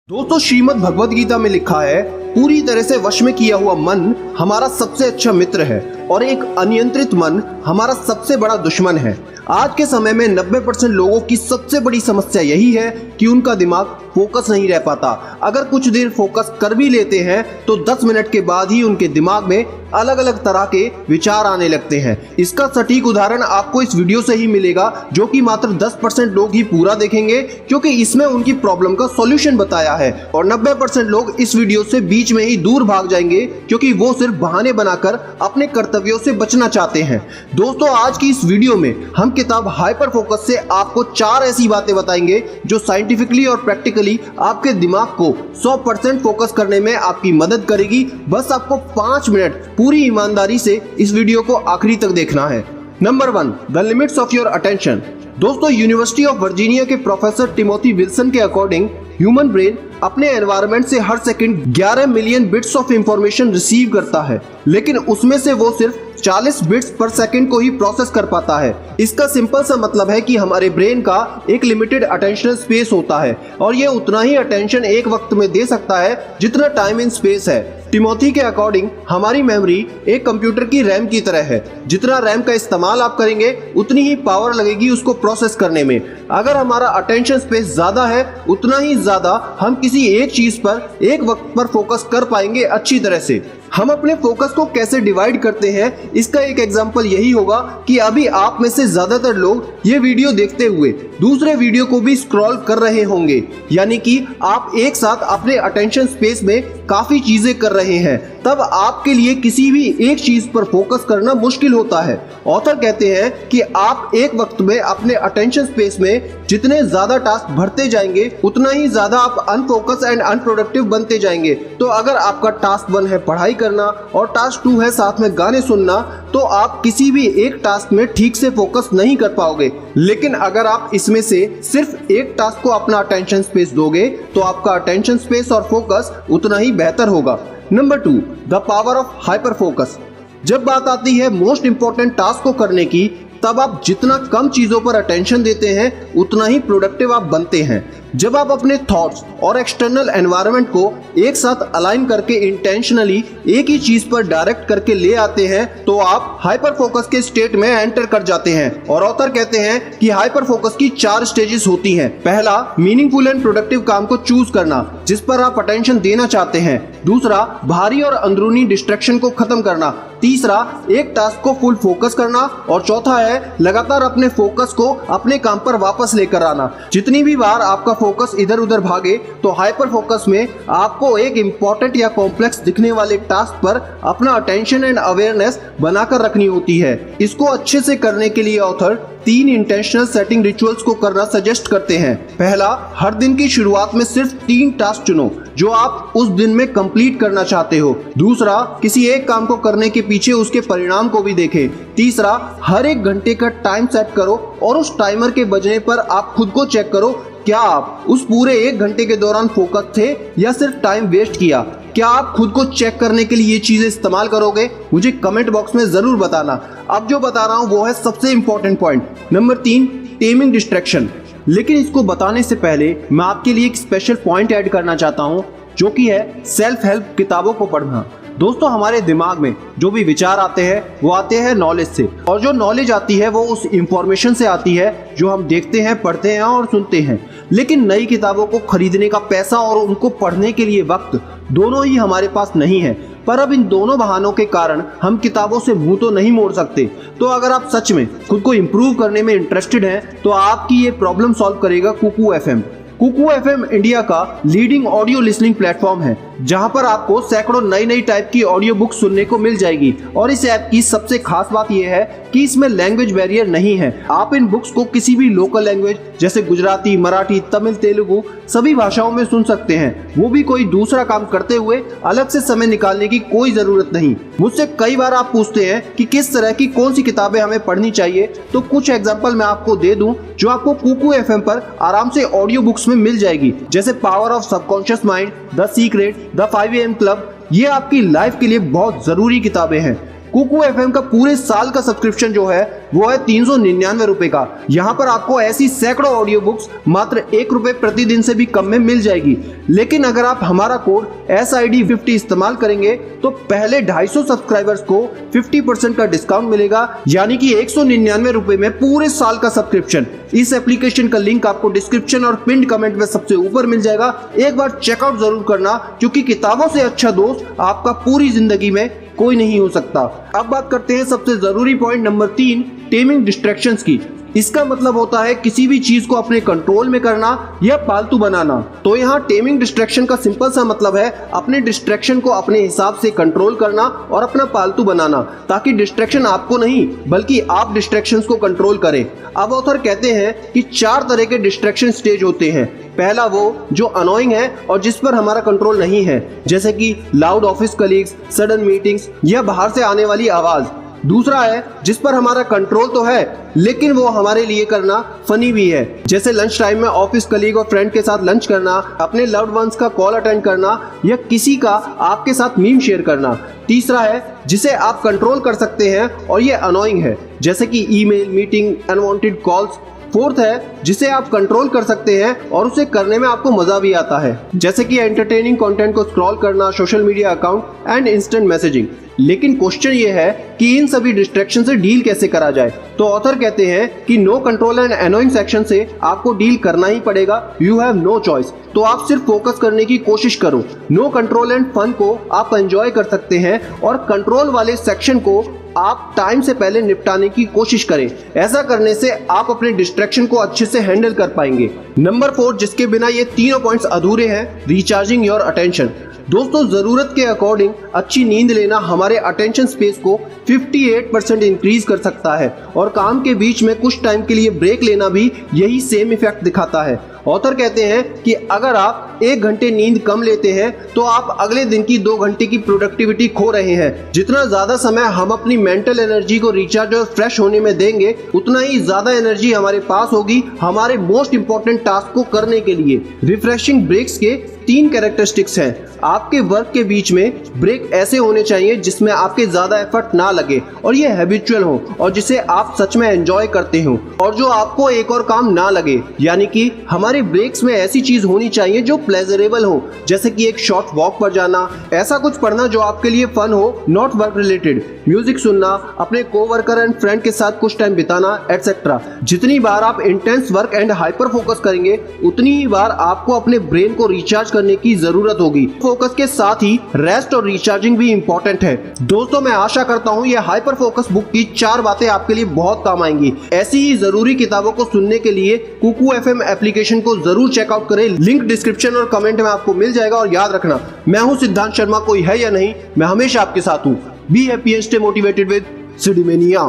दोस्तों श्रीमद् भगवद गीता में लिखा है, पूरी तरह से वश में किया हुआ मन हमारा सबसे अच्छा मित्र है और एक अनियंत्रित मन हमारा सबसे बड़ा दुश्मन है। आज के समय में 90% लोगों की सबसे बड़ी समस्या यही है कि उनका दिमाग फोकस नहीं रह पाता। अगर कुछ देर फोकस कर भी लेते हैं तो 10 मिनट के बाद ही उनके दिमाग में अलग अलग तरह के विचार आने लगते हैं। इसका सटीक उदाहरण आपको इस वीडियो से ही मिलेगा, जो कि मात्र 10% लोग ही पूरा देखेंगे, क्योंकि इसमें उनकी प्रॉब्लम का सॉल्यूशन बताया है। और 90% लोग इस वीडियो से बीच में ही दूर भाग जाएंगे, क्योंकि वो सिर्फ बहाने बनाकर अपने कर्तव्यों से बचना चाहते हैं। दोस्तों आज की इस वीडियो में हम किताब हाइपर फोकस से आपको 4 ऐसी बातें बताएंगे जो साइंटिफिकली और प्रैक्टिकली आपके दिमाग को 100% फोकस करने में आपकी मदद करेगी। बस आपको 5 मिनट पूरी ईमानदारी से इस वीडियो को आखिरी तक देखना है। Number 1, the limits of your attention. दोस्तों यूनिवर्सिटी ऑफ वर्जीनिया के प्रोफेसर टिमोथी विल्सन के अकॉर्डिंग ह्यूमन ब्रेन अपने एनवायरनमेंट से हर second 11 million bits of information receive करता है, लेकिन उसमें से वो सिर्फ 40 बिट्स पर सेकंड को ही प्रोसेस कर पाता है। इसका सिंपल सा मतलब है कि हमारे ब्रेन का एक लिमिटेड अटेंशनल स्पेस होता है और ये उतना ही अटेंशन एक वक्त में दे सकता है जितना टाइम इन स्पेस है। टिमोथी के अकॉर्डिंग हमारी मेमोरी एक कंप्यूटर की रैम की तरह है। जितना रैम का इस्तेमाल आप करेंगे उतनी ही पावर लगेगी उसको प्रोसेस करने में। अगर हमारा अटेंशन स्पेस ज्यादा है उतना ही ज्यादा हम किसी एक चीज पर एक वक्त पर फोकस कर पाएंगे अच्छी तरह से। हम अपने फोकस को कैसे डिवाइड करते हैं, इसका एक एग्जांपल यही होगा कि अभी आप में से ज्यादातर लोग ये वीडियो देखते हुए दूसरे वीडियो को भी स्क्रॉल कर रहे होंगे, यानी कि आप एक साथ अपने अटेंशन स्पेस में काफी चीजें कर रहे हैं। तब आपके लिए किसी भी एक चीज पर फोकस करना मुश्किल होता है। ऑथर कहते हैं कि आप एक वक्त में अपने अटेंशन स्पेस में जितने ज्यादा टास्क भरते जाएंगे उतना ही ज्यादा आप अनफोकस एंड अनप्रोडक्टिव बनते जाएंगे। तो अगर आपका टास्क 1 है पढ़ाई करना और टास्क 2 है साथ में गाने सुनना, तो आप किसी भी एक टास्क में ठीक से फोकस नहीं कर पाओगे। लेकिन अगर आप इसमें से सिर्फ एक टास्क को अपना अटेंशन स्पेस दोगे तो आपका अटेंशन स्पेस और फोकस उतना ही बेहतर होगा। Number 2, the power of hyper focus. जब बात आती है मोस्ट इंपॉर्टेंट टास्क को करने की, तब आप जितना कम चीजों पर अटेंशन देते हैं उतना ही प्रोडक्टिव आप बनते हैं। जब आप अपने थॉट्स और एक्सटर्नल एनवायरनमेंट को एक साथ अलाइन करके इंटेंशनली एक ही चीज पर डायरेक्ट करके ले आते हैं तो आप हाइपर फोकस के स्टेट में एंटर कर जाते हैं। और ऑथर कहते हैं कि हाइपर फोकस की 4 स्टेजेस होती हैं। पहला, मीनिंगफुल एंड प्रोडक्टिव काम को चूज करना जिस पर आप अटेंशन देना चाहते हैं। दूसरा, भारी और अंदरूनी डिस्ट्रैक्शन को खत्म करना। तीसरा, एक टास्क को फुल फोकस करना। और चौथा है लगातार अपने फोकस को अपने काम पर वापस लेकर आना। जितनी भी बार आपका फोकस इधर उधर भागे तो हाइपर फोकस में आपको एक इंपॉर्टेंट या कॉम्प्लेक्स दिखने वाले टास्क पर अपना अटेंशन एंड अवेयरनेस बनाकर रखनी होती है। इसको अच्छे से करने के लिए ऑथर 3 इंटेंशनल सेटिंग रिचुअल्स को करना सजेस्ट करते हैं। पहला, हर दिन की शुरुआत में सिर्फ 3 टास्क चुनो जो आप उस दिन में कंप्लीट करना चाहते हो। दूसरा, किसी एक काम को करने के पीछे उसके परिणाम को भी देखें। तीसरा, हर 1 घंटे का टाइम सेट करो और उस टाइमर के बजने पर आप खुद को चेक करो, क्या आप उस पूरे 1 घंटे के दौरान फोकस थे या सिर्फ टाइम वेस्ट किया। क्या आप खुद को चेक करने के लिए ये चीजें इस्तेमाल करोगे? मुझे कमेंट बॉक्स में जरूर बताना। अब जो बता रहा हूं वो है सबसे important point. Number 3, taming distraction. लेकिन इसको बताने से पहले मैं आपके लिए एक स्पेशल पॉइंट ऐड करना चाहता हूं, जो कि है सेल्फ हेल्प किताबों को पढ़ना। दोस्तों हमारे दिमाग में जो भी विचार आते हैं वो आते हैं नॉलेज से, और जो नॉलेज आती है वो उस इंफॉर्मेशन से आती है जो हम देखते हैं, पढ़ते हैं और सुनते हैं। लेकिन नई किताबों को खरीदने का पैसा और उनको पढ़ने के लिए वक्त दोनों ही हमारे पास नहीं है। पर अब इन दोनों बहानों के कारण हम किताबों से मुंह तो नहीं मोड़ सकते। तो अगर आप सच में खुद को इम्प्रूव करने में इंटरेस्टेड हैं तो आपकी ये प्रॉब्लम सॉल्व करेगा Kuku FM. Kuku FM India का लीडिंग ऑडियो लिसनिंग प्लेटफॉर्म है, जहां पर आपको सैकड़ों नई टाइप की ऑडियो बुक सुनने को मिल जाएगी। और इस ऐप की सबसे खास बात यह है कि इसमें लैंग्वेज बैरियर नहीं है। आप इन बुक्स को किसी भी लोकल लैंग्वेज जैसे गुजराती, मराठी, तमिल, तेलुगु सभी भाषाओं में सुन सकते हैं, वो भी कोई दूसरा काम करते हुए। अलग से समय निकालने की कोई जरूरत नहीं। मुझसे कई बार आप पूछते हैं कि किस तरह की कौन सी किताबें हमें पढ़नी चाहिए, तो कुछ एग्जाम्पल मैं आपको दे दूं जो आपको कुकू एफएम पर आराम से ऑडियो बुक्स में मिल जाएगी, जैसे power of subconscious mind, the secret, the 5 AM club. ये आपकी लाइफ के लिए बहुत जरूरी किताबें हैं। कुकू एफएम का पूरे साल का सब्सक्रिप्शन जो है वो है 399 रुपए का। यहाँ पर आपको ऐसी सैकड़ों ऑडियो बुक्स मात्र 1 रुपए प्रतिदिन से भी कम में मिल जाएगी। लेकिन अगर आप हमारा कोड SID50 इस्तेमाल करेंगे तो पहले 250 सब्सक्राइबर्स को 50% का डिस्काउंट मिलेगा, यानी कि 199 रुपए में पूरे साल का सब्सक्रिप्शन। इस एप्लीकेशन का लिंक आपको डिस्क्रिप्शन और पिन कमेंट में सबसे ऊपर मिल जाएगा। एक बार चेकआउट जरूर करना, क्योंकि किताबों से अच्छा दोस्त आपका पूरी जिंदगी में कोई नहीं हो सकता। अब बात करते हैं सबसे जरूरी पॉइंट नंबर 3, टेमिंग डिस्ट्रैक्शंस की। इसका मतलब होता है किसी भी चीज को अपने कंट्रोल में करना या पालतू बनाना। तो यहाँ टेमिंग डिस्ट्रैक्शन का सिंपल सा मतलब है अपने डिस्ट्रैक्शन को अपने हिसाब से कंट्रोल करना और अपना पालतू बनाना, ताकि डिस्ट्रैक्शन आपको नहीं बल्कि आप डिस्ट्रैक्शंस को कंट्रोल करें। अब ऑथर कहते हैं कि 4 तरह के डिस्ट्रैक्शन स्टेज होते हैं। पहला वो जो अनोइंग है और जिस पर हमारा कंट्रोल नहीं है, जैसे कि loud office colleagues, sudden meetings या बाहर से आने वाली आवाज। दूसरा है जिस पर हमारा कंट्रोल तो है लेकिन वो हमारे लिए करना फनी भी है, जैसे लंच टाइम में ऑफिस कलीग और फ्रेंड के साथ लंच करना, अपने लव्ड वंस का कॉल अटेंड करना या किसी का आपके साथ मीम शेयर करना। तीसरा है जिसे आप कंट्रोल कर सकते हैं और ये अनोइंग है, जैसे कि email, meeting, unwanted calls. Fourth है जिसे आप कंट्रोल कर सकते हैं और उसे करने में आपको मजा भी आता है, जैसे कि एंटरटेनिंग कंटेंट को स्क्रॉल करना, social media account and instant messaging. लेकिन क्वेश्चन ये है कि इन सभी डिस्ट्रैक्शन से डील कैसे करा जाए। तो ऑथर कहते हैं कि no control and annoying section से आपको डील करना ही पड़ेगा। You have no choice. तो आप सिर्फ फोकस करने की कोशिश करो। नो कंट्रोल एंड फन को आप एंजॉय कर सकते हैं और कंट्रोल वाले सेक्शन को आप टाइम से पहले निपटाने की कोशिश करें। ऐसा करने से आप अपने डिस्ट्रैक्शन को अच्छे से हैंडल कर पाएंगे। नंबर 4, जिसके बिना ये तीनों पॉइंट्स अधूरे हैं, रिचार्जिंग योर अटेंशन। दोस्तों, जरूरत के अकॉर्डिंग अच्छी नींद लेना हमारे अटेंशन स्पेस को 58% इंक्रीज कर सकता है और काम के बीच में कुछ टाइम के लिए ब्रेक लेना भी यही सेम इफेक्ट दिखाता है। ऑथर कहते हैं कि अगर आप 1 घंटे नींद कम लेते हैं तो आप अगले दिन की 2 घंटे की प्रोडक्टिविटी खो रहे हैं। जितना ज्यादा समय हम अपनी मेंटल एनर्जी को रिचार्ज और फ्रेश होने में देंगे, उतना ही ज्यादा एनर्जी हमारे पास होगी हमारे मोस्ट इंपॉर्टेंट टास्क को करने के लिए। रिफ्रेशिंग ब्रेक्स के 3 कैरेक्टरिस्टिक्स हैं। आपके वर्क के बीच में ब्रेक ऐसे होने चाहिए जिसमें आपके ज्यादा एफर्ट ना लगे और ये हैबिचुअल हो और जिसे आप सच में एंजॉय करते हो और जो आपको एक और काम ना लगे। यानी कि हमारे ब्रेक्स में ऐसी चीज होनी चाहिए जो प्लेजरेबल हो, जैसे कि एक शॉर्ट वॉक पर जाना, ऐसा कुछ पढ़ना जो आपके लिए फन हो, नॉट वर्क रिलेटेड, म्यूजिक सुनना, अपने कोवर्कर एंड फ्रेंड के साथ कुछ टाइम बिताना, एटसेट्रा। जितनी बार आप intense work and hyper focus करेंगे, उतनी ही बार आपको अपने ब्रेन को रिचार्ज करने की जरूरत होगी। फोकस के साथ ही रेस्ट और रिचार्जिंग भी इंपॉर्टेंट है। दोस्तों, मैं आशा करता हूँ ये हाइपर फोकस बुक की 4 बातें आपके लिए बहुत काम आएंगी। ऐसी ही जरूरी किताबों को सुनने के लिए कुकू एफएम एप्लीकेशन को जरूर चेकआउट करें। लिंक डिस्क्रिप्शन और कमेंट में आपको मिल जाएगा। और याद रखना, मैं हूँ सिद्धांत शर्मा, कोई है या नहीं, मैं हमेशा आपके साथ हूँ। Be happy and stay motivated with सिडीमेनिया।